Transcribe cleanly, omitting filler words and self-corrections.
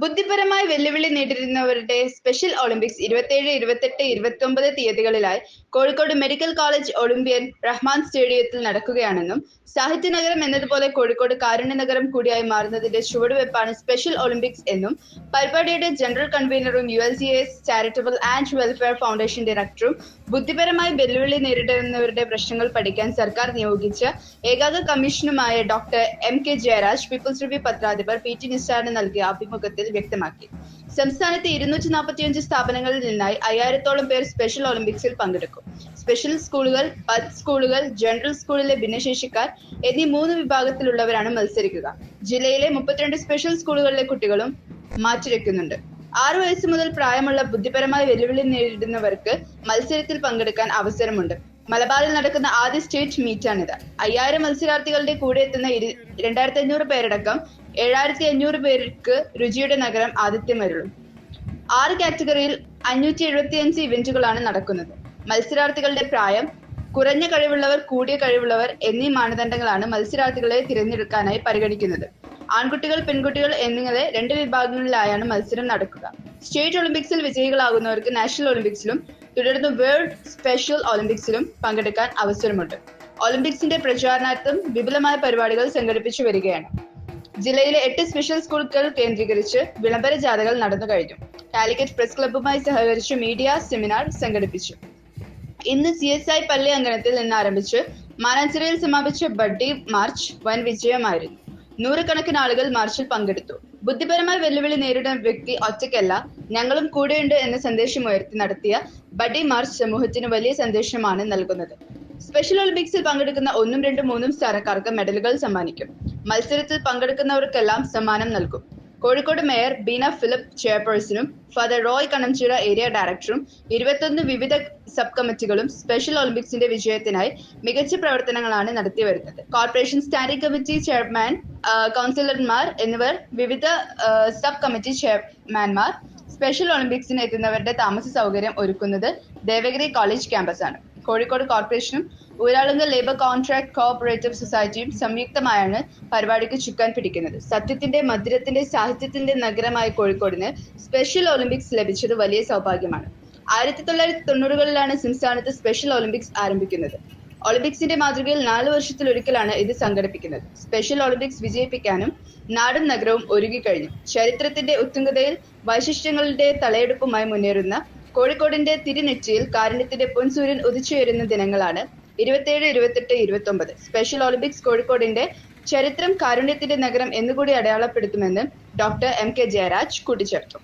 ബുദ്ധിപരമായ വെല്ലുവിളി നേരിടുന്നവരുടെ സ്പെഷ്യൽ ഒളിമ്പിക്സ് 27, 28, 29 തീയതികളിലായി Kozhikode medical college olympian Rahman സ്റ്റേഡിയത്തിൽ നടക്കുകയാണെന്നും സാഹിത്യനഗരം എന്നതുപോലെ കോഴിക്കോട് കാരുണ്യനഗരം കൂടിയായി മാറുന്നതിന്റെ ചുവടുവെപ്പാണ് സ്പെഷ്യൽ ഒളിമ്പിക്സ് എന്നും പരിപാടിയുടെ ജനറൽ കൺവീനറും ULCS charitable and welfare foundation ഡയറക്ടറും ബുദ്ധിപരമായ വെല്ലുവിളി നേരിടുന്നവരുടെ പ്രശ്നങ്ങൾ പഠിക്കാൻ സർക്കാർ നിയോഗിച്ച ഏകാംഗ കമ്മീഷനുമായ doctor MK Jayaraj people's review പത്രാധിപർ PT നിസ്സാറിന് നൽകിയ അഭിമുഖത്തിൽ വ്യക്തമാക്കി. സംസ്ഥാനത്തെ 245 സ്ഥാപനങ്ങളിൽ നിന്നായി 5000-ഓളം പേർ സ്പെഷ്യൽ ഒളിമ്പിക്സിൽ പങ്കെടുക്കും. സ്പെഷ്യൽ സ്കൂളുകൾ, പത്ത് സ്കൂളുകൾ, ജനറൽ സ്കൂളിലെ ഭിന്നശേഷിക്കാർ എന്നീ 3 വിഭാഗത്തിലുള്ളവരാണ് മത്സരിക്കുക. ജില്ലയിലെ 32 സ്പെഷ്യൽ സ്കൂളുകളിലെ കുട്ടികളും മാറ്റുരയ്ക്കുന്നുണ്ട്. 6 വയസ്സ് മുതൽ പ്രായമുള്ള ബുദ്ധിപരമായ വെല്ലുവിളി നേരിടുന്നവർക്ക് മത്സരത്തിൽ പങ്കെടുക്കാൻ അവസരമുണ്ട്. മലബാറിൽ നടക്കുന്ന ആദ്യ സ്റ്റേറ്റ് മീറ്റാണിത്. 5000 മത്സരാർത്ഥികളുടെ കൂടെ എത്തുന്ന 2500 പേരടക്കം 7500 പേർക്ക് രുചിയുടെ നഗരം ആതിഥ്യമരുളും. 6 കാറ്റഗറിയിൽ 575 ഇവന്റുകളാണ് നടക്കുന്നത്. മത്സരാർത്ഥികളുടെ പ്രായം, കുറഞ്ഞ കഴിവുള്ളവർ, കൂടിയ കഴിവുള്ളവർ എന്നീ മാനദണ്ഡങ്ങളാണ് മത്സരാർത്ഥികളെ തിരഞ്ഞെടുക്കാനായി പരിഗണിക്കുന്നത്. ആൺകുട്ടികൾ, പെൺകുട്ടികൾ എന്നിങ്ങനെ 2 വിഭാഗങ്ങളിലായാണ് മത്സരം നടക്കുക. സ്റ്റേറ്റ് ഒളിമ്പിക്സിൽ വിജയികളാകുന്നവർക്ക് നാഷണൽ ഒളിമ്പിക്സിലും തുടർന്ന് വേൾഡ് സ്പെഷ്യൽ ഒളിമ്പിക്സിലും പങ്കെടുക്കാൻ അവസരമുണ്ട്. ഒളിമ്പിക്സിന്റെ പ്രചാരണാർത്ഥം വിപുലമായ പരിപാടികൾ സംഘടിപ്പിച്ചു വരികയാണ്. ജില്ലയിലെ 8 സ്പെഷ്യൽ സ്കൂളുകൾ കേന്ദ്രീകരിച്ച് വിളംബര ജാഥകൾ നടന്നു കഴിഞ്ഞു. കാലിക്കറ്റ് പ്രസ് ക്ലബ്ബുമായി സഹകരിച്ച് മീഡിയ സെമിനാർ സംഘടിപ്പിച്ചു. ഇന്ന് CSI പള്ളി അങ്കണത്തിൽ നിന്ന് ആരംഭിച്ച് മാനാഞ്ചിറയിൽ സമാപിച്ച ബഡ്ഡി മാർച്ച് വൻ വിജയമായിരുന്നു. 100കണക്കിന് ആളുകൾ മാർച്ചിൽ പങ്കെടുത്തു. ബുദ്ധിപരമായ വെല്ലുവിളി നേരിടുന്ന വ്യക്തി ഒറ്റയ്ക്കല്ല, ഞങ്ങളും കൂടെയുണ്ട് എന്ന സന്ദേശമുയർത്തി നടത്തിയ ബഡ്ഡി മാർച്ച് സമൂഹത്തിന് വലിയ സന്ദേശമാണ് നൽകുന്നത്. സ്പെഷ്യൽ ഒളിമ്പിക്സിൽ പങ്കെടുക്കുന്ന 1, 2, 3 സ്ഥാനക്കാർക്ക് മെഡലുകൾ സമ്മാനിക്കും. മത്സരത്തിൽ പങ്കെടുക്കുന്നവർക്കെല്ലാം സമ്മാനം നൽകും. കോഴിക്കോട് മേയർ ബീന ഫിലിപ്പ് ചെയർപേഴ്സണും ഫാദർ റോയ് കണംചിറ ഏരിയ ഡയറക്ടറും 21 വിവിധ സബ് കമ്മിറ്റികളും സ്പെഷ്യൽ ഒളിമ്പിക്സിന്റെ വിജയത്തിനായി മികച്ച പ്രവർത്തനങ്ങളാണ് നടത്തിവരുന്നത്. കോർപ്പറേഷൻ സ്റ്റാൻഡിംഗ് കമ്മിറ്റി ചെയർമാൻ, കൗൺസിലർമാർ എന്നിവർ വിവിധ സബ് കമ്മിറ്റി ചെയർമാൻമാർ. സ്പെഷ്യൽ ഒളിമ്പിക്സിന് എത്തുന്നവരുടെ താമസ സൗകര്യം ഒരുക്കുന്നത് ദേവഗിരി കോളേജ് ക്യാമ്പസാണ്. കോഴിക്കോട് കോർപ്പറേഷനും ഊരാളുങ്കൽ ലേബർ കോൺട്രാക്ട് കോഓപ്പറേറ്റീവ് സൊസൈറ്റിയും സംയുക്തമായാണ് പരിപാടിക്ക് ചുക്കാൻ പിടിക്കുന്നത്. സത്യത്തിന്റെ, മധുരത്തിന്റെ, സാഹിത്യത്തിന്റെ നഗരമായ കോഴിക്കോടിന് സ്പെഷ്യൽ ഒളിമ്പിക്സ് ലഭിച്ചത് വലിയ സൗഭാഗ്യമാണ്. 1990കളിലാണ് സംസ്ഥാനത്ത് സ്പെഷ്യൽ ഒളിമ്പിക്സ് ആരംഭിക്കുന്നത്. ഒളിമ്പിക്സിന്റെ മാതൃകയിൽ 4 വർഷത്തിലൊരിക്കലാണ് ഇത് സംഘടിപ്പിക്കുന്നത്. സ്പെഷ്യൽ ഒളിമ്പിക്സ് വിജയിപ്പിക്കാനും നാടും നഗരവും ഒരുങ്ങിക്കഴിഞ്ഞു. ചരിത്രത്തിന്റെ ഉത്തുംഗതയിൽ വൈശിഷ്ട്യങ്ങളുടെ തലയെടുപ്പുമായി മുന്നേറുന്ന കോഴിക്കോടിന്റെ തിരുനെറ്റിയിൽ കാരുണ്യത്തിന്റെ പൊൻസൂര്യൻ ഉദിച്ചുയരുന്ന ദിനങ്ങളാണ് 27, 28, 29. സ്പെഷ്യൽ ഒളിമ്പിക്സ് കോഴിക്കോടിന്റെ ചരിത്രം കാരുണ്യത്തിന്റെ നഗരം എന്നുകൂടി അടയാളപ്പെടുത്തുമെന്ന് ഡോക്ടർ MK ജയരാജ് കൂട്ടിച്ചേർത്തു.